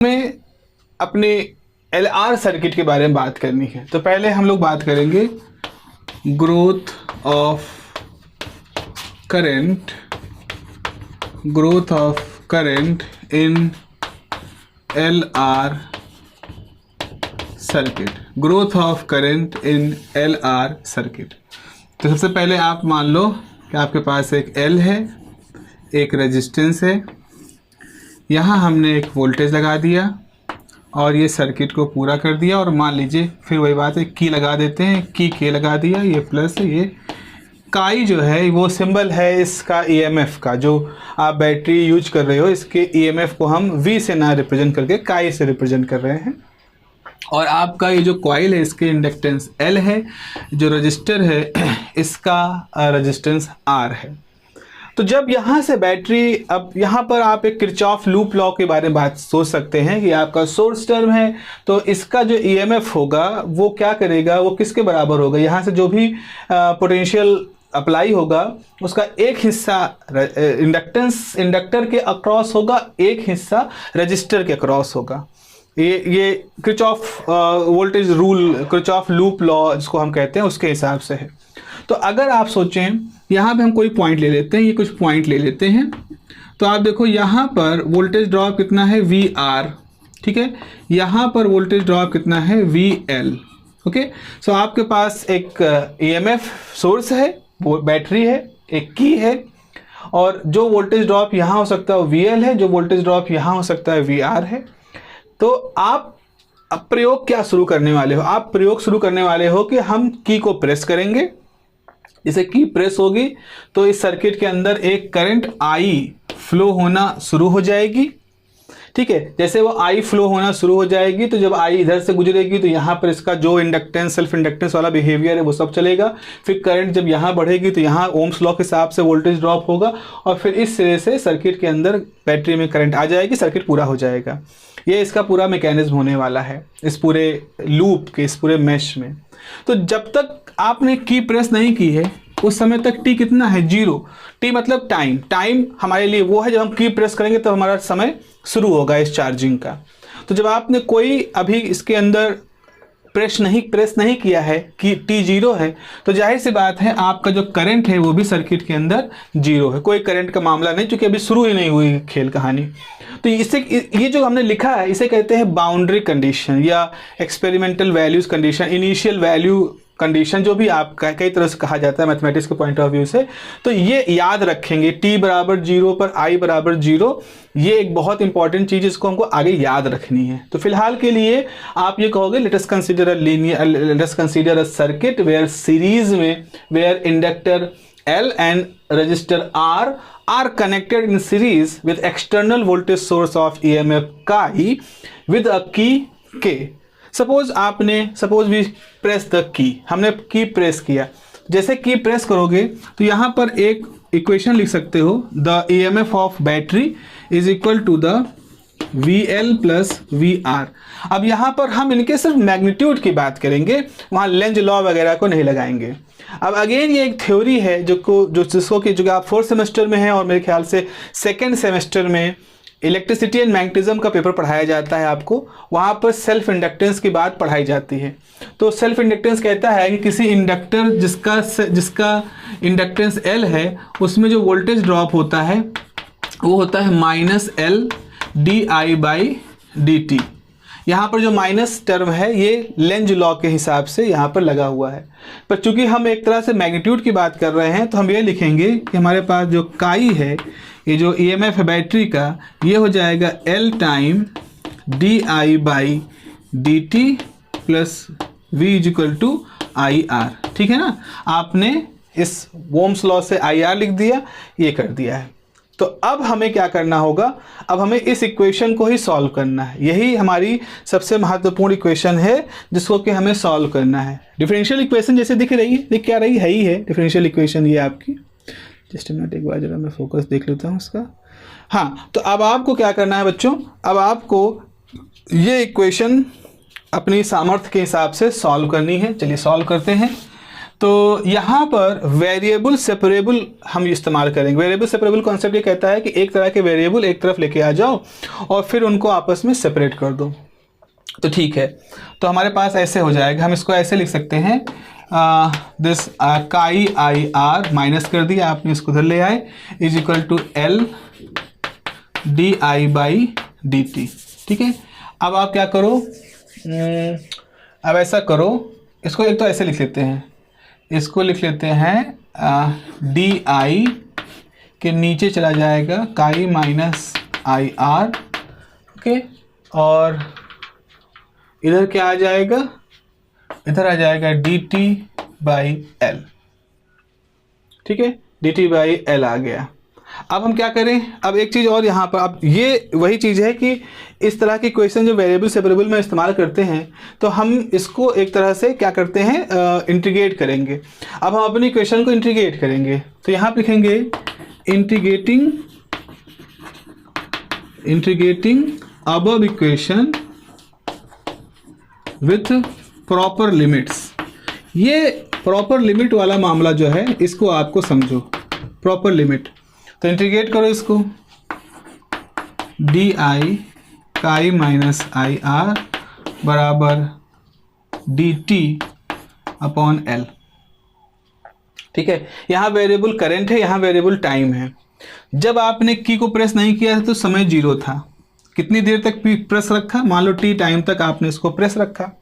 हमें अपने LR circuit के बारे में बात करनी है। तो पहले हम लोग बात करेंगे growth of current in LR circuit. Growth of current in LR circuit. तो सबसे पहले आप मान लो कि आपके पास एक L है, एक रेजिस्टेंस है, यहाँ हमने एक वोल्टेज लगा दिया और ये सर्किट को पूरा कर दिया। और मान लीजिए फिर वही बात है, की लगा देते हैं, की लगा दिया, ये प्लस है, ये काई जो है वो सिंबल है इसका EMF का। जो आप बैटरी यूज कर रहे हो इसके EMF को हम V से ना रिप्रेजेंट करके काई से रिप्रेजेंट कर रहे हैं। और आपका ये जो कॉइल है इसके इंडक्टेंस L है, जो रजिस्टर है इसका रेजिस्टेंस R है। तो जब यहाँ से बैटरी, अब यहाँ पर आप एक किरचॉफ लूप लॉ के बारे में बात सोच सकते हैं कि आपका सोर्स टर्म है तो इसका जो EMF होगा वो क्या करेगा, वो किसके बराबर होगा, यहाँ से जो भी पोटेंशियल अप्लाई होगा उसका एक हिस्सा इंडक्टर के अक्रॉस होगा, एक हिस्सा रजिस्टर के अक्रॉस होगा। ये Kirchhoff voltage rule, Kirchhoff loop law जिसको हम कहते हैं उसके हिसाब से है। तो अगर आप सोचें यहाँ पे हम कोई पॉइंट ले लेते हैं, ये कुछ पॉइंट ले लेते हैं, तो आप देखो यहाँ पर वोल्टेज ड्रॉप कितना है VR, ठीक है, यहाँ पर वोल्टेज ड्रॉप कितना है VL। ओके, सो आपके पास एक EMF सोर्स है, वो बैटरी है, एक की है, और जो वोल्टेज ड्रॉप यहाँ हो सकता है VL है, जो वोल्टेज ड्रॉप यहाँ हो सकता है VR है। तो आप अब प्रयोग क्या शुरू करने वाले हो, आप प्रयोग शुरू करने वाले हो कि हम की को प्रेस करेंगे। जैसे की प्रेस होगी तो इस सर्किट के अंदर एक करंट I फ्लो होना शुरू हो जाएगी, ठीक है। जैसे वो I फ्लो होना शुरू हो जाएगी तो जब I इधर से गुजरेगी तो यहाँ पर इसका जो इंडक्टेंस, सेल्फ इंडक्टेंस वाला बिहेवियर है वो सब चलेगा। फिर करंट जब यहाँ बढ़ेगी तो यहाँ ओम्स लॉ के हिसाब से वोल्टेज ड्रॉप होगा और फिर इस सिरे से सर्किट के अंदर बैटरी में करंट आ जाएगी, सर्किट पूरा हो जाएगा। ये इसका पूरा मैकेनिज्म होने वाला है इस पूरे लूप के, इस पूरे मैश में। तो जब तक आपने की प्रेस नहीं की है उस समय तक टी कितना है, 0। टी मतलब टाइम। टाइम हमारे लिए वो है जब हम की प्रेस करेंगे तो हमारा समय शुरू होगा इस चार्जिंग का। तो जब आपने कोई अभी इसके अंदर प्रेस नहीं किया है कि टी 0 है तो जाहिर सी बात है आपका जो करंट है वो भी सर्किट के अंदर 0 है, कोई करंट का मामला नहीं, क्योंकि अभी शुरू ही नहीं हुई खेल कहानी। तो इससे ये जो हमने लिखा है इसे कहते हैं बाउंड्री कंडीशन या experimental values condition, initial value condition, जो भी आप कई तरह से कहा जाता है मैथमेटिक्स के पॉइंट ऑफ व्यू से। तो ये याद रखेंगे, t बराबर 0 पर I बराबर 0, ये एक बहुत इंपॉर्टेंट चीज़, इसको हमको आगे याद रखनी है। तो फिलहाल के लिए आप ये कहोगे let us consider a circuit where series में where inductor L and resistor R are connected in series with external voltage source of EMF chi with a key K. Suppose we press the key, हमने की press किया। जैसे की press करोगे तो यहाँ पर एक इक्वेशन लिख सकते हो, the EMF of battery is equal to the VL plus VR। अब यहाँ पर हम इनके सिर्फ मैग्नीट्यूड की बात करेंगे, वहाँ लेंज लॉ वगैरह को नहीं लगाएंगे। अब अगेन ये एक थ्योरी है जो आप 4th सेमेस्टर में है और मेरे ख्याल से 2nd सेमेस्टर में इलेक्ट्रिसिटी एंड मैग्नेटिज्म का पेपर पढ़ाया जाता है आपको, वहाँ पर सेल्फ इंडक्टेंस की बात पढ़ाई जाती है। तो सेल्फ इंडक्टेंस कहता है कि किसी इंडक्टर जिसका इंडक्टेंस L है उसमें जो वोल्टेज ड्रॉप होता है वो होता है -L di/dt। यहाँ पर जो माइनस टर्म है ये लेंज लॉ के हिसाब से यहाँ पर लगा हुआ है, पर चूंकि हम एक तरह से मैग्नीट्यूड की बात कर रहे हैं तो हम ये लिखेंगे कि हमारे पास जो काई है, ये जो EMF है बैटरी का, ये हो जाएगा L time di/dt plus V = IR। ठीक है ना, आपने इस ओम्स लॉ से IR लिख दिया, ये कर दिया है। तो अब हमें क्या करना होगा, अब हमें इस इक्वेशन को ही सॉल्व करना है। यही हमारी सबसे महत्वपूर्ण इक्वेशन है जिसको कि हमें सॉल्व करना है। डिफरेंशियल इक्वेशन जैसे दिख क्या रही है ही है डिफरेंशियल इक्वेशन ये आपकी। जस्ट मिनट, एक बार जरा मैं फोकस देख लेता हूँ इसका। हाँ, तो अब आपको क्या करना है बच्चों, अब आपको ये इक्वेशन अपनी सामर्थ्य के हिसाब से सॉल्व करनी है। चलिए सॉल्व करते हैं। तो यहाँ पर वेरिएबल सेपरेबल हम इस्तेमाल करेंगे। वेरिएबल सेपरेबल कॉन्सेप्ट ये कहता है कि एक तरह के वेरिएबल एक तरफ लेके आ जाओ और फिर उनको आपस में सेपरेट कर दो। तो ठीक है, तो हमारे पास ऐसे हो जाएगा, हम इसको ऐसे लिख सकते हैं, दिस काई आई आर माइनस कर दिया आपने, इसको उधर ले आए, is equal to L D I by D T. ठीक है, अब आप क्या करो, अब ऐसा करो, इसको एक तो ऐसे लिख लेते हैं, इसको लिख लेते हैं डी आई के नीचे चला जाएगा काई माइनस आई आर। ओके, और इधर क्या आ जाएगा, इधर आ जाएगा डी टी बाई एल। ठीक है, डी टी बाई एल आ गया। अब हम क्या करें, अब एक चीज़ और यहाँ पर, अब ये वही चीज़ है कि इस तरह की क्वेश्चन जो वेरिएबल सेपरेबल में इस्तेमाल करते हैं तो हम इसको एक तरह से क्या करते हैं, इंटीग्रेट करेंगे। अब हम अपनी इक्वेशन को इंटीग्रेट करेंगे, तो यहाँ पर लिखेंगे integrating above equation with proper limits. ये प्रॉपर लिमिट वाला मामला जो है इसको आपको समझो, प्रॉपर लिमिट। तो इंटीग्रेट करो इसको, डी आई काई माइनस आई आर बराबर डी टी अपॉन एल। ठीक है, यहाँ वेरिएबल करंट है, यहाँ वेरिएबल टाइम है। जब आपने की को प्रेस नहीं किया था तो समय 0 था। कितनी देर तक प्रेस रखा, मान लो टी टाइम तक आपने इसको प्रेस रखा।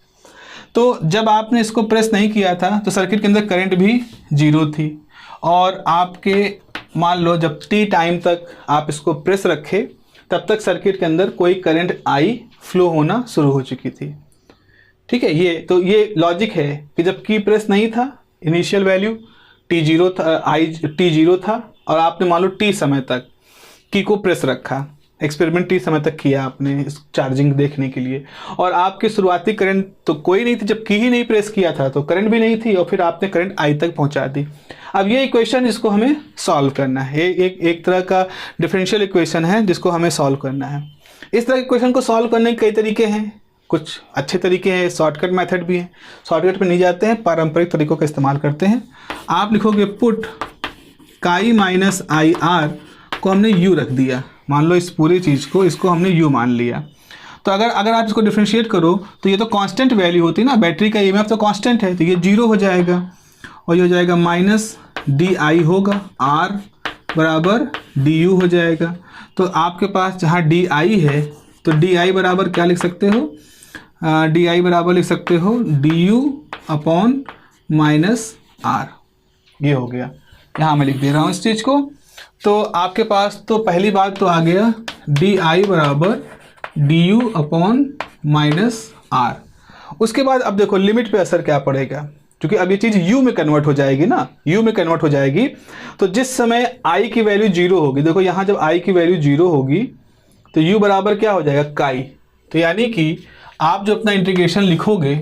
तो जब आपने इसको प्रेस नहीं किया था तो सर्किट के अंदर करंट भी 0 थी, और आपके मान लो जब टी टाइम तक आप इसको प्रेस रखे तब तक सर्किट के अंदर कोई करंट आई फ्लो होना शुरू हो चुकी थी। ठीक है, ये लॉजिक है कि जब की प्रेस नहीं था, इनिशियल वैल्यू T0 था, T0 था, और आपने मान लो T समय तक की को प्रेस रखा, एक्सपेरिमेंट T समय तक किया आपने इस चार्जिंग देखने के लिए, और आपकी शुरुआती करंट तो कोई नहीं थी, जब की ही नहीं प्रेस किया था तो करंट भी नहीं थी, और फिर आपने करंट आई तक पहुंचा दी। अब ये इक्वेशन इसको हमें सॉल्व करना है, एक तरह का डिफरेंशियल इक्वेशन है जिसको हमें सॉल्व करना है। इस तरह के इक्वेशन को सॉल्व करने के कई तरीके हैं, कुछ अच्छे तरीके हैं, शॉर्टकट मेथड भी हैं। शॉर्टकट पे नहीं जाते हैं, पारंपरिक तरीकों का इस्तेमाल करते हैं। आप लिखोगे पुट काई माइनस आई आर को हमने यू रख दिया, मान लो इस पूरी चीज़ को, इसको हमने यू मान लिया। तो अगर आप इसको डिफ्रेंशिएट करो तो ये तो कांस्टेंट वैल्यू होती है ना, बैटरी का ईएमएफ तो कांस्टेंट है, तो ये 0 हो जाएगा, और ये हो जाएगा माइनस डी आई होगा, आर बराबर डी यू हो जाएगा। तो आपके पास जहाँ डी आई है तो डी आई बराबर क्या लिख सकते हो, डी आई बराबर लिख सकते हो D U upon minus R. ये हो गया, यहाँ मैं लिख दे रहा हूँ इस चीज़ को। तो आपके पास तो पहली बात तो आ गया डी आई बराबर D U upon minus R. उसके बाद अब देखो लिमिट पे असर क्या पड़ेगा, क्योंकि अब ये चीज़ u में कन्वर्ट हो जाएगी ना, u में कन्वर्ट हो जाएगी। तो जिस समय i की वैल्यू 0 होगी, देखो यहाँ जब i की वैल्यू 0 होगी तो u बराबर क्या हो जाएगा, काई। तो यानी कि आप जो अपना इंटीग्रेशन लिखोगे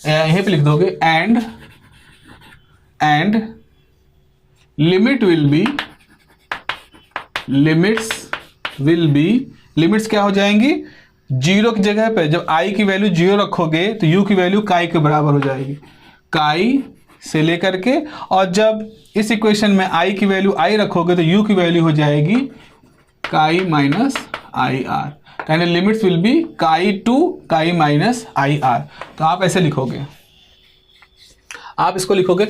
यहीं पे लिख दोगे and limit will be, limits क्या हो जाएंगी, 0 की जगह पे जब i की वैल्यू 0 रखोगे तो u की वैल्यू काई के बराबर हो जाएगी, काई से लेकर के, और जब इस इक्वेशन में i की वैल्यू i रखोगे तो u की वैल्यू हो जाएगी काई माइनस आई आर। यानी लिमिट्स विल बी काई टू काई माइनस आई आर। तो आप ऐसे लिखोगे, आप इसको लिखोगे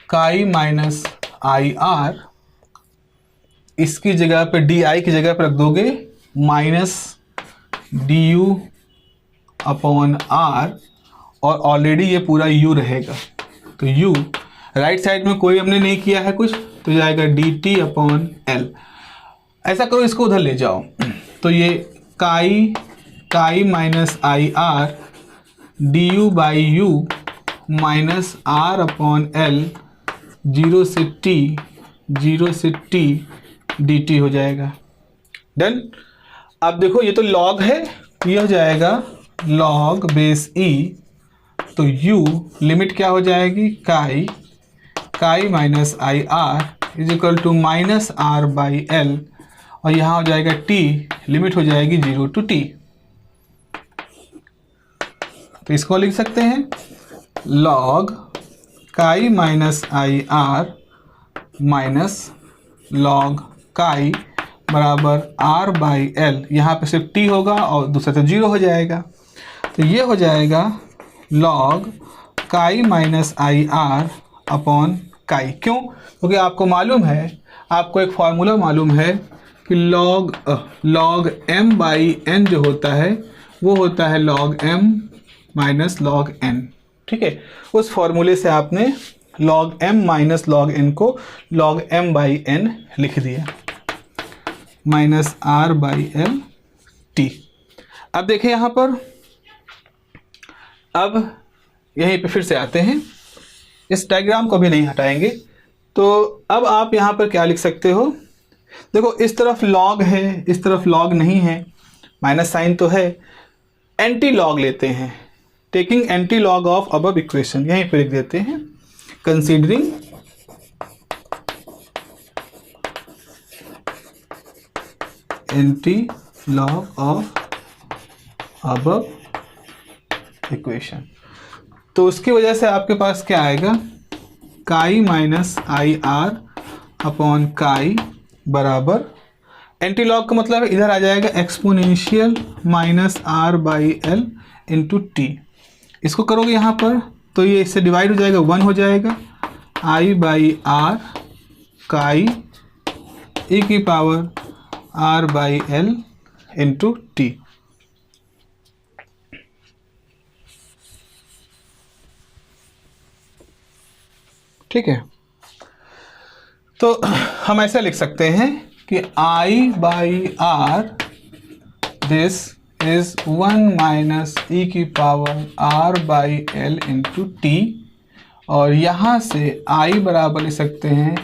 काई माइनस आई आर, इसकी जगह पे डी आई की जगह पे रख दोगे minus D U upon R, और ऑलरेडी ये पूरा u रहेगा। तो u राइट साइड में कोई हमने नहीं किया है कुछ, तो जाएगा डी टी अपॉन एल। ऐसा करो, इसको उधर ले जाओ, तो ये chi minus I R D U by U minus R upon L 0 से t डी टी हो जाएगा। डन। अब देखो ये तो लॉग है, ये हो जाएगा लॉग बेस e, तो u लिमिट क्या हो जाएगी, chi minus I R is equal to minus R by L, और यहाँ हो जाएगा t, लिमिट हो जाएगी 0 to t। तो इसको लिख सकते हैं log काई minus I are minus log काई बराबर आर बाई एल, यहाँ पे सिर्फ टी होगा और दूसरा तो जीरो हो जाएगा। तो ये हो जाएगा log काई माइनस आई आर अपॉन काई। क्यों? क्योंकि आपको मालूम है, आपको एक फॉर्मूला मालूम है कि log m बाई n जो होता है वो होता है log m minus log n। ठीक है, उस फॉर्मूले से आपने log m minus log n को log m बाई n लिख दिया, minus r by l t। अब देखें यहाँ पर, अब यहीं पे फिर से आते हैं, इस डायग्राम को भी नहीं हटाएंगे। तो अब आप यहाँ पर क्या लिख सकते हो, देखो इस तरफ log है, इस तरफ log नहीं है, माइनस साइन तो है, एंटी लॉग लेते हैं, taking anti log of above equation, यहीं पर लिख देते हैं considering anti log of above equation. तो उसकी वजह से आपके पास क्या आएगा, काई माइनस आई आर अपॉन काई बराबर, एंटी लॉग का मतलब इधर आ जाएगा exponential minus R by L into T. इसको करोगे यहाँ पर तो ये इससे डिवाइड हो जाएगा, 1 हो जाएगा, आई बाई आर काई ई की power R by L into t. ठीक है, तो हम ऐसा लिख सकते हैं कि I by R this is 1 minus ई की power R by L into t, और यहाँ से आई बराबर लिख सकते हैं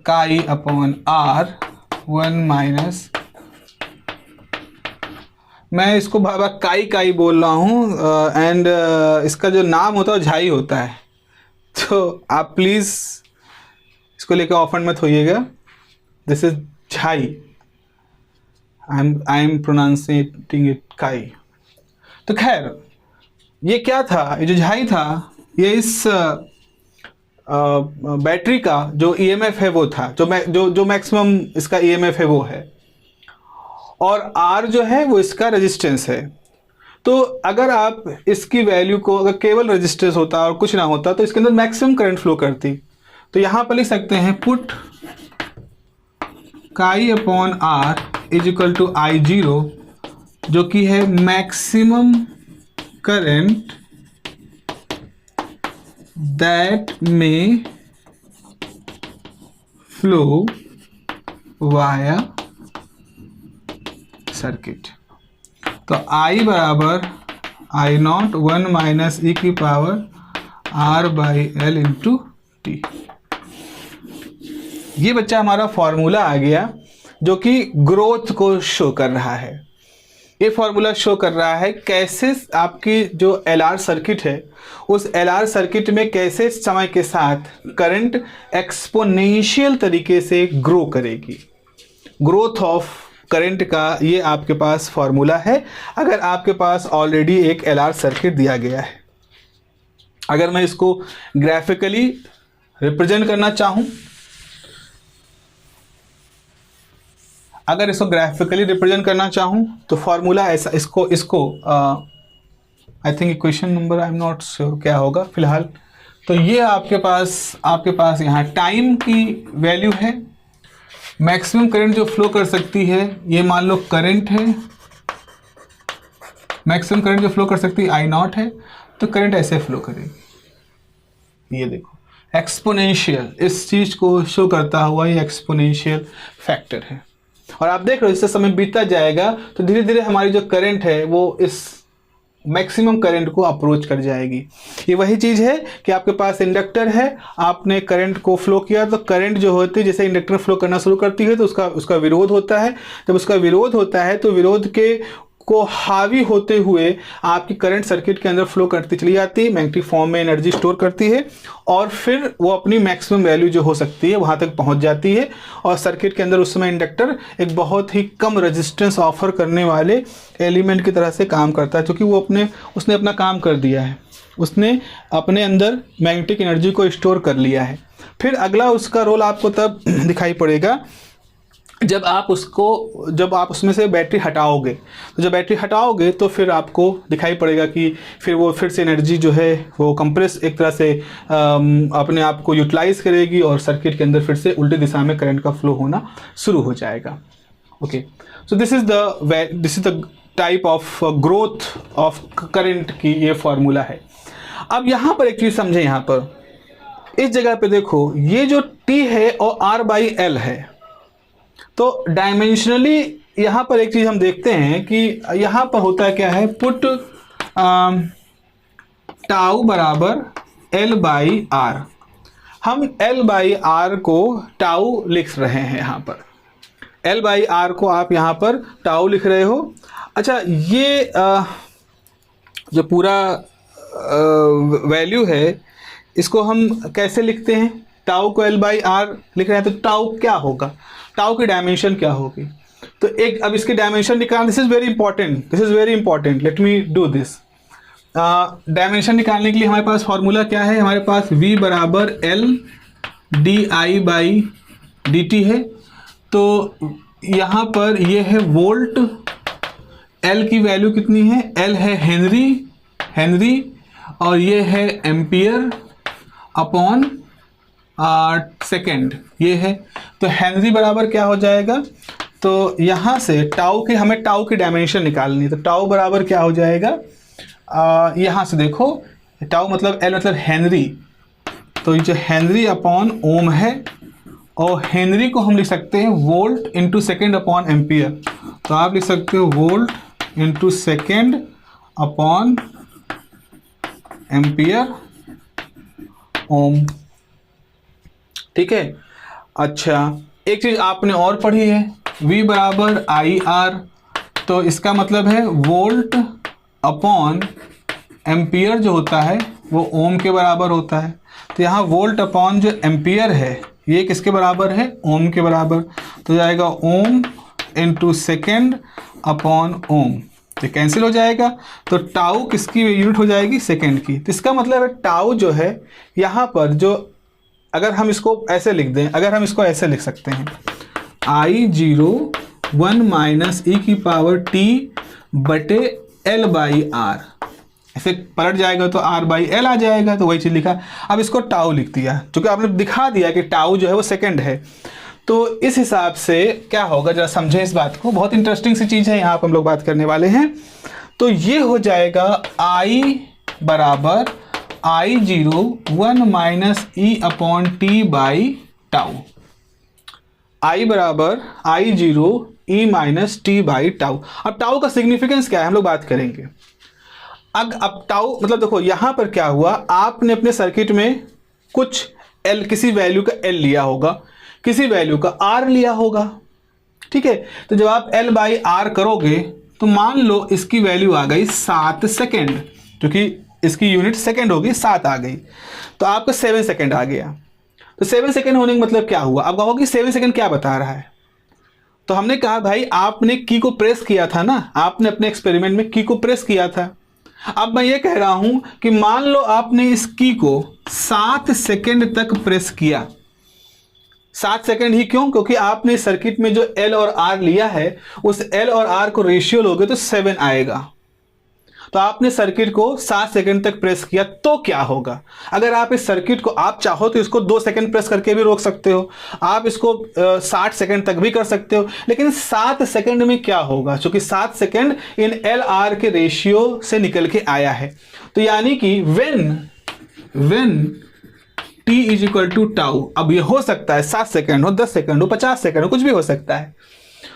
काई अपॉन आर 1 माइनस, मैं इसको बार बार काई काई बोल रहा हूँ एंड इसका जो नाम होता है वो झाई होता है, तो आप प्लीज़ इसको लेकर ऑफेंड मत होइएगा, this is chi, I am pronouncing it chi. तो खैर ये क्या था, ये जो झाई था ये इस बैटरी का जो ईएमएफ है वो था, जो मैक्सिमम इसका ईएमएफ है वो है, और आर जो है वो इसका रेजिस्टेंस है। तो अगर आप इसकी वैल्यू को, अगर केवल रेजिस्टेंस होता और कुछ ना होता तो इसके अंदर मैक्सिमम करंट फ्लो करती। तो यहाँ पर लिख सकते हैं put chi upon R is equal to I zero, जो कि है मैक्सिमम करंट दैट में फ्लो वाया सर्किट। तो I बराबर आई नॉट 1 माइनस ई की power R by L into T. ये बच्चा हमारा फॉर्मूला आ गया जो कि ग्रोथ को शो कर रहा है। ये फॉर्मूला शो कर रहा है कैसे आपकी जो LR सर्किट है उस LR सर्किट में कैसे समय के साथ करंट एक्सपोनेंशियल तरीके से ग्रो करेगी। ग्रोथ ऑफ करंट का ये आपके पास फॉर्मूला है अगर आपके पास ऑलरेडी एक LR सर्किट दिया गया है। अगर मैं इसको ग्राफिकली रिप्रेजेंट करना चाहूँ, तो फॉर्मूला ऐसा, इसको I think equation number I am not sure क्या होगा फिलहाल। तो ये आपके पास यहाँ टाइम की वैल्यू है, मैक्सिमम करंट जो फ्लो कर सकती है ये मान लो करंट है, मैक्सिमम करंट जो फ्लो कर सकती है आई नॉट है, तो करंट ऐसे फ्लो करेगी। ये देखो एक्सपोनेंशियल, इस चीज को शो करता हुआ ये एक्सपोनेंशियल फैक्टर है। और आप देख रहे हो जैसे समय बीतता जाएगा तो धीरे धीरे हमारी जो करंट है वो इस मैक्सिमम करंट को अप्रोच कर जाएगी। ये वही चीज़ है कि आपके पास इंडक्टर है, आपने करंट को फ्लो किया तो करंट जो होती है जैसे इंडक्टर फ्लो करना शुरू करती है तो उसका विरोध होता है। जब उसका विरोध होता है तो विरोध को हावी होते हुए आपकी करंट सर्किट के अंदर फ्लो करती चली जाती है, मैग्नेटिक फॉर्म में एनर्जी स्टोर करती है और फिर वो अपनी मैक्सिमम वैल्यू जो हो सकती है वहाँ तक पहुँच जाती है। और सर्किट के अंदर उस समय इंडक्टर एक बहुत ही कम रेजिस्टेंस ऑफर करने वाले एलिमेंट की तरह से काम करता है क्योंकि वो उसने अपना काम कर दिया है। उसने अपने अंदर मैग्नेटिक एनर्जी को स्टोर कर लिया है। फिर अगला उसका रोल आपको तब दिखाई पड़ेगा जब आप उसमें से बैटरी हटाओगे। तो जब बैटरी हटाओगे तो फिर आपको दिखाई पड़ेगा कि फिर वो फिर से एनर्जी जो है वो कंप्रेस एक तरह से अपने आप को यूटिलाइज करेगी और सर्किट के अंदर फिर से उल्टी दिशा में करंट का फ्लो होना शुरू हो जाएगा। Okay, so this is the type of growth of current की ये फॉर्मूला है। अब यहाँ पर एक चीज़ समझें, यहाँ पर इस जगह पे देखो ये जो T है और R/L है, तो डायमेंशनली यहाँ पर एक चीज़ हम देखते हैं कि यहाँ पर होता है क्या है, पुट टाउ बराबर L/R। हम L/R को टाउ लिख रहे हैं, यहाँ पर L/R को आप यहाँ पर टाउ लिख रहे हो। अच्छा, ये जो पूरा वैल्यू है इसको हम कैसे लिखते हैं? टाउ को L/R लिख रहे हैं तो टाउ क्या होगा, टाउ की डायमेंशन क्या होगी? तो एक अब इसकी डायमेंशन निकाल, this is very important, let me do this. Dimension निकालने के लिए हमारे पास फॉर्मूला क्या है? हमारे पास V बराबर L di/dt है। तो यहाँ पर ये है वोल्ट, L की वैल्यू कितनी है? L है हेनरी और ये है एम्पियर अपॉन सेकेंड, ये है। तो हेनरी बराबर क्या हो जाएगा? तो यहाँ से हमें टाउ की डायमेंशन निकालनी है, तो टाउ बराबर क्या हो जाएगा? यहाँ से देखो, टाउ मतलब L मतलब हेनरी, तो ये जो हेनरी अपॉन ओम है, और हेनरी को हम लिख सकते हैं volt into second upon ampere. तो आप लिख सकते हो volt into second upon ampere ohm, ठीक है। अच्छा, एक चीज़ आपने और पढ़ी है, V बराबर IR, तो इसका मतलब है वोल्ट अपॉन एम्पियर जो होता है वो ओम के बराबर होता है। तो यहाँ वोल्ट अपॉन जो एम्पियर है ये किसके बराबर है? ओम के बराबर। तो जाएगा ओम इंटू सेकेंड अपॉन ओम, तो कैंसिल हो जाएगा। तो टाउ किसकी यूनिट हो जाएगी? सेकेंड की। तो इसका मतलब है टाउ जो है यहाँ पर जो, अगर हम इसको ऐसे लिख दें, अगर हम इसको ऐसे लिख सकते हैं I0 1 माइनस e की पावर t बटे L/R, ऐसे पलट जाएगा तो R/L आ जाएगा, तो वही चीज़ लिखा। अब इसको टाउ लिख दिया, क्योंकि आपने दिखा दिया कि टाउ जो है वो सेकंड है। तो इस हिसाब से क्या होगा, जरा समझें इस बात को, बहुत इंटरेस्टिंग सी चीज़ है, यहाँ पर हम लोग बात करने वाले हैं। तो ये हो जाएगा I बराबर I0 1 minus e upon T by tau. I बराबर I0 e minus T by tau. अब टाउ का सिग्निफिकेंस क्या है हम लोग बात करेंगे। अब टाउ मतलब देखो यहाँ पर क्या हुआ, आपने अपने सर्किट में कुछ L, किसी वैल्यू का L लिया होगा, किसी वैल्यू का R लिया होगा, ठीक है। तो जब आप L/R करोगे तो मान लो इसकी वैल्यू आ गई 7 सेकेंड, क्योंकि इसकी यूनिट सेकेंड होगी, 7 आ गई, तो आपका 7 सेकेंड आ गया। तो 7 सेकेंड होने का मतलब क्या हुआ? अब कहोगे 7 सेकेंड क्या बता रहा है? तो हमने कहा भाई आपने की को प्रेस किया था ना, आपने अपने एक्सपेरिमेंट में की को प्रेस किया था। अब मैं ये कह रहा हूं कि मान लो आपने इस की को 7 सेकेंड तक प्रेस किया। 7 सेकेंड ही क्यों? क्योंकि आपने सर्किट में जो L और R लिया है उस L और R को रेशियो लोगे तो 7 आएगा। तो आपने सर्किट को 7 सेकेंड तक प्रेस किया, तो क्या होगा? अगर आप इस सर्किट को, आप चाहो तो इसको 2 सेकेंड प्रेस करके भी रोक सकते हो, आप इसको 60 सेकेंड तक भी कर सकते हो, लेकिन 7 सेकेंड में क्या होगा? क्योंकि 7 सेकेंड इन LR के रेशियो से निकल के आया है। तो यानी कि when t is equal to tau, अब ये हो सकता है 7 सेकेंड हो, 10 सेकेंड हो, 50 सेकेंड हो, कुछ भी हो सकता है।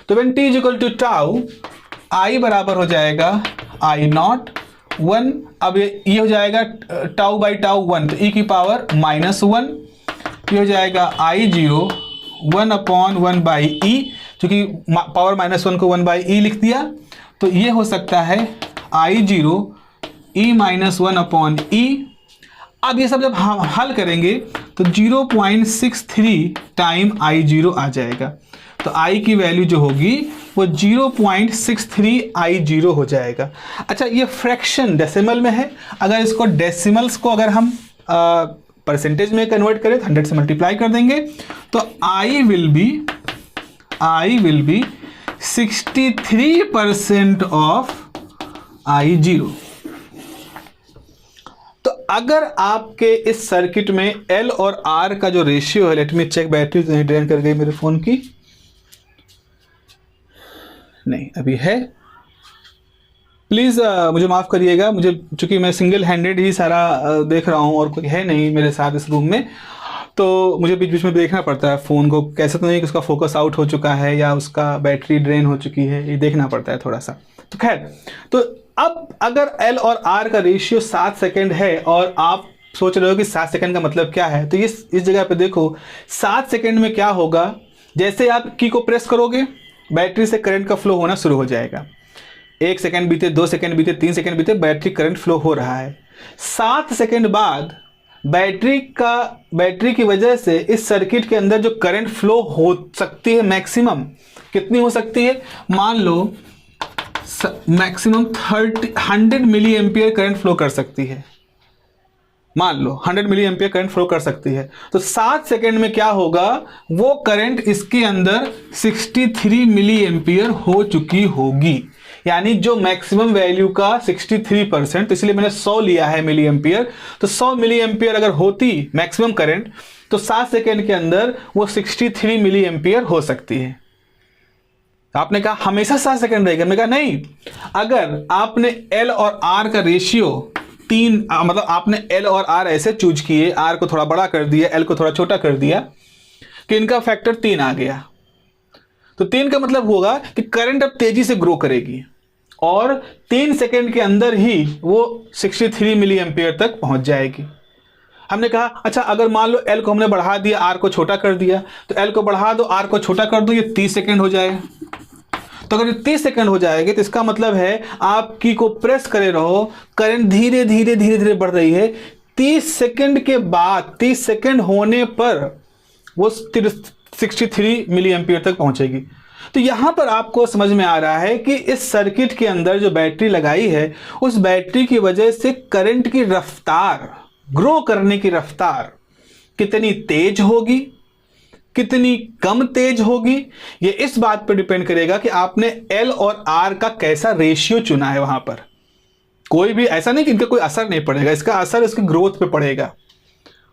तो when t is equal to tau, I बराबर हो जाएगा I0 1, अब ये हो जाएगा टाउ बाई टाउ 1, तो e की पावर -1, ये हो जाएगा I0 1 अपॉन 1 बाई ई, क्योंकि पावर -1 को 1 बाई ई लिख दिया। तो ये हो सकता है I0 e -1 अपॉन ई। अब ये सब जब हम हल करेंगे तो 0.63 टाइम I0 आ जाएगा। तो I की वैल्यू जो होगी वो 0.63 I0 हो जाएगा। अच्छा, ये फ्रैक्शन डेसिमल में है, अगर इसको डेसिमल्स को अगर हम परसेंटेज में कन्वर्ट करें तो 100 से मल्टीप्लाई कर देंगे तो I will be 63% of I0। तो अगर आपके इस सर्किट में L और R का जो रेशियो है, लेट मी चेक, बैटरी तो नहीं ड्रेन कर गई मेरे फोन की, नहीं अभी है, प्लीज मुझे माफ करिएगा, मुझे चूंकि मैं सिंगल हैंडेड ही सारा देख रहा हूं और कोई है नहीं मेरे साथ इस रूम में, तो मुझे बीच बीच में देखना पड़ता है फ़ोन को, कैसे तो नहीं कि उसका फोकस आउट हो चुका है या उसका बैटरी ड्रेन हो चुकी है, ये देखना पड़ता है थोड़ा सा। तो खैर, तो अब अगर L और R का रेशियो 7 सेकेंड है और आप सोच रहे हो कि 7 सेकेंड का मतलब क्या है, तो इस जगह पे देखो 7 सेकेंड में क्या होगा, जैसे आप की को प्रेस करोगे बैटरी से करंट का फ्लो होना शुरू हो जाएगा। 1 सेकेंड बीते, 2 सेकेंड बीते, 3 सेकेंड बीते, बैटरी करंट फ्लो हो रहा है। 7 सेकेंड बाद बैटरी की वजह से इस सर्किट के अंदर जो करंट फ्लो हो सकती है मैक्सिमम कितनी हो सकती है, मान लो maximum 100 milliampere current flow कर सकती है, मान लो 100 मिली एम्पियर करंट फ्लो कर सकती है। तो 7 सेकेंड में क्या होगा, वो करंट इसके अंदर 63 मिली एम्पियर हो चुकी होगी, यानी जो मैक्सिमम वैल्यू का 63%, तो इसलिए मैंने 100 लिया है मिली एम्पियर, तो 100 मिली एम्पियर अगर होती मैक्सिमम करंट तो 7 सेकेंड के अंदर वो 63 मिली एम्पियर हो सकती है। आपने कहा हमेशा 7 सेकेंड रहेगा, मैंने कहा नहीं, अगर आपने L और R का रेशियो 3, मतलब आपने L और R ऐसे चूज किए, R को थोड़ा बड़ा कर दिया, L को थोड़ा छोटा कर दिया, कि इनका फैक्टर 3 आ गया, तो 3 का मतलब होगा कि करंट अब तेजी से ग्रो करेगी और 3 सेकेंड के अंदर ही वो 63 मिली एम्पियर तक पहुंच जाएगी। हमने कहा अच्छा, अगर मान लो L को हमने बढ़ा दिया, R को छोटा कर दिया, तो L को बढ़ा दो, R को छोटा कर दो, ये 30 सेकेंड हो जाएगा। तो अगर 30 सेकेंड हो जाएंगे तो इसका मतलब है आप की को प्रेस करे रहो, करंट धीरे धीरे धीरे धीरे बढ़ रही है। 30 सेकेंड के बाद, 30 सेकेंड होने पर वो 63 मिली एम्पियर तक पहुंचेगी। तो यहां पर आपको समझ में आ रहा है कि इस सर्किट के अंदर जो बैटरी लगाई है, उस बैटरी की वजह से करंट की रफ्तार, ग्रो करने की रफ्तार कितनी तेज होगी, कितनी कम तेज होगी, ये इस बात पर डिपेंड करेगा कि आपने L और R का कैसा रेशियो चुना है। वहां पर कोई भी ऐसा नहीं कि इनका कोई असर नहीं पड़ेगा, इसका असर इसके ग्रोथ पे पड़ेगा।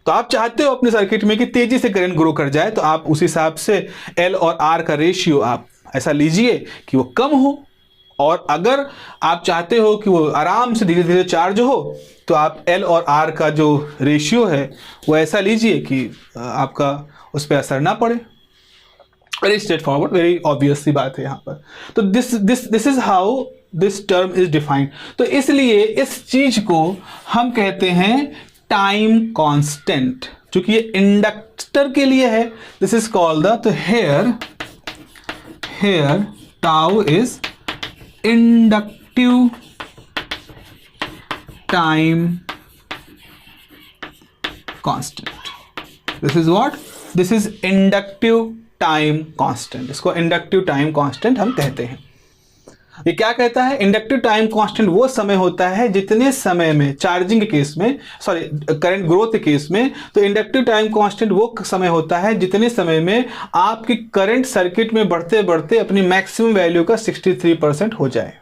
तो आप चाहते हो अपने सर्किट में कि तेजी से करंट ग्रो कर जाए, तो आप उस हिसाब से L और R का रेशियो आप ऐसा लीजिए कि वो कम हो, और अगर आप चाहते हो कि वो आराम से धीरे धीरे चार्ज हो, तो आप L और R का जो रेशियो है वो ऐसा लीजिए कि आपका उस पर असर ना पड़े। Very straightforward, very obvious सी बात है यहाँ पर। तो this is how this term is defined. तो इसलिए इस चीज को हम कहते हैं टाइम कांस्टेंट, क्योंकि ये इंडक्टर के लिए है। दिस इज कॉल्ड द, तो here tau is inductive time constant. This is what, this is inductive time constant. इसको इंडक्टिव टाइम कांस्टेंट हम कहते हैं। ये क्या कहता है, इंडक्टिव टाइम कांस्टेंट वो समय होता है जितने समय में, चार्जिंग के केस में, सॉरी करंट ग्रोथ के केस में, तो इंडक्टिव टाइम कांस्टेंट वो समय होता है जितने समय में आपकी करंट सर्किट में बढ़ते बढ़ते अपनी मैक्सिमम वैल्यू का 63% हो जाए।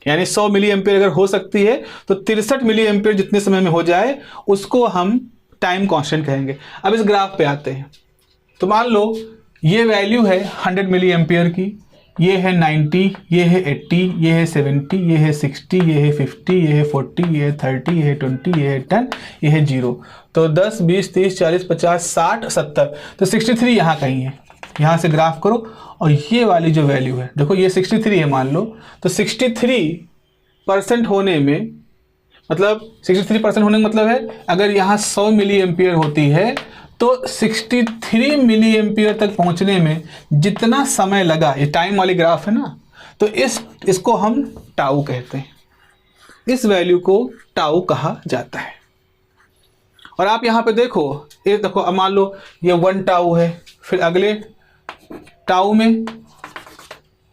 यानी 100 मिली एम्पियर अगर हो सकती है तो 63 मिली एम्पियर जितने समय में हो जाए उसको हम टाइम कांस्टेंट कहेंगे। अब इस ग्राफ पे आते हैं। तो मान लो ये वैल्यू है 100 मिली एम्पियर की, ये है 90, ये है 80, ये है 70, ये है 60, ये है 50, ये है 40, ये है 30, ये है 20, ये है 10, ये है 0। तो 10, 20, 30, 40, 50, 60, 70, तो 63 यहाँ कहीं है। यहाँ से ग्राफ करो और ये वाली जो वैल्यू है, देखो ये 63 है मान लो, तो 63% होने में, मतलब 63% होने का मतलब है अगर यहाँ 100 मिली एम्पियर होती है तो 63 मिली एम्पियर तक पहुंचने में जितना समय लगा, ये टाइम वाली ग्राफ है ना, तो इसको हम टाउ कहते हैं। इस वैल्यू को टाउ कहा जाता है। और आप यहाँ पे देखो, ये देखो, अब मान लो ये 1 टाउ है, फिर अगले टाउ में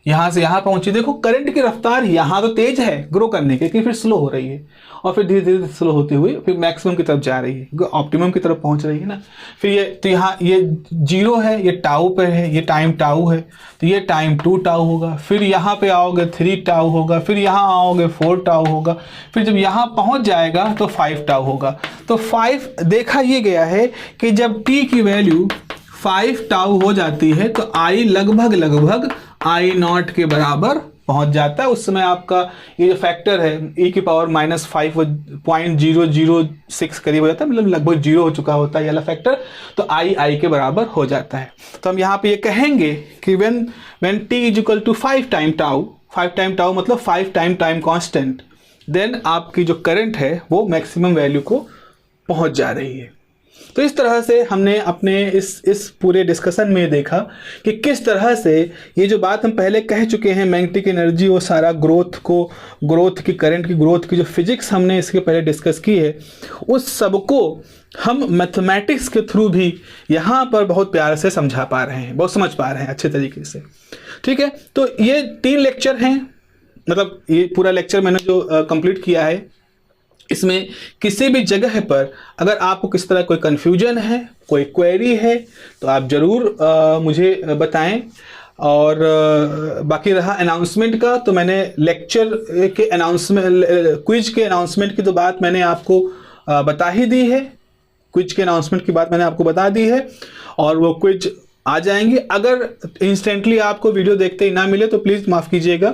यहां से यहां पहुंची। देखो करंट की रफ्तार यहां तो तेज है ग्रो करने की, लेकिन फिर स्लो हो रही है और फिर धीरे धीरे स्लो होते हुए फिर मैक्सिमम की तरफ जा रही है, ऑप्टिमम की तरफ पहुंच रही है ना। फिर ये तो यहाँ ये 0 है, ये टाउ पे है, ये टाइम टाउ है, तो ये टाइम 2 टाउ होगा। फिर यहाँ पे आओगे 3 टाउ होगा, फिर यहाँ आओगे 4 टाउ होगा, फिर जब यहाँ पहुंच जाएगा तो 5 टाउ होगा। तो 5 देखा ये गया है कि जब t की वैल्यू 5 टाउ हो जाती है तो i लगभग आई नॉट के बराबर पहुंच जाता है। उस समय आपका ये जो फैक्टर है e की पावर -5.006 करीब हो जाता है, मतलब लगभग 0 हो चुका होता है ये वाला फैक्टर, तो i के बराबर हो जाता है। तो हम यहाँ पे ये कहेंगे कि when t is equal to 5 time tau मतलब 5 टाइम कांस्टेंट, देन आपकी जो करंट है वो मैक्सिमम वैल्यू को पहुंच जा रही है। तो इस तरह से हमने अपने इस पूरे डिस्कशन में देखा कि किस तरह से ये जो बात हम पहले कह चुके हैं मैग्नेटिक एनर्जी, वो सारा ग्रोथ की करंट की ग्रोथ की जो फिजिक्स हमने इसके पहले डिस्कस की है, उस सबको हम मैथमेटिक्स के थ्रू भी यहाँ पर बहुत प्यार से समझा पा रहे हैं, बहुत समझ पा रहे हैं अच्छे तरीके से। ठीक है, तो ये 3 लेक्चर हैं, मतलब ये पूरा लेक्चर मैंने जो कंप्लीट किया है, इसमें किसी भी जगह पर अगर आपको किस तरह कोई कन्फ्यूजन है, कोई क्वेरी है, तो आप ज़रूर मुझे बताएं। और बाकी रहा अनाउंसमेंट का, तो मैंने लेक्चर के अनाउंसमेंट, क्विज के अनाउंसमेंट की तो बात मैंने आपको बता ही दी है, क्विज के अनाउंसमेंट की बात मैंने आपको बता दी है, और वो क्विज आ जाएंगे। अगर इंस्टेंटली आपको वीडियो देखते ही ना मिले तो प्लीज़ माफ़ कीजिएगा,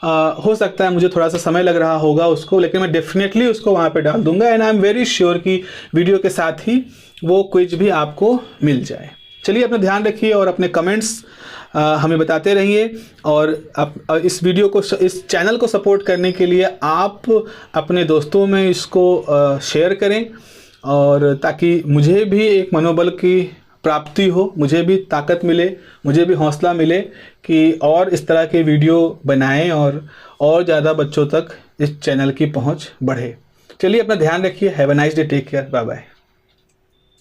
हो सकता है मुझे थोड़ा सा समय लग रहा होगा उसको, लेकिन मैं डेफिनेटली उसको वहाँ पे डाल दूंगा, and I am very sure कि वीडियो के साथ ही वो क्विज भी आपको मिल जाए। चलिए अपना ध्यान रखिए और अपने कमेंट्स हमें बताते रहिए, और इस वीडियो को, इस चैनल को सपोर्ट करने के लिए आप अपने दोस्तों में इसको शेयर करें, और ताकि मुझे भी एक मनोबल की प्राप्ति हो, मुझे भी ताकत मिले, मुझे भी हौसला मिले कि और इस तरह के वीडियो बनाएं और ज़्यादा बच्चों तक इस चैनल की पहुंच बढ़े। चलिए अपना ध्यान रखिए। Have a nice day, take care, bye bye.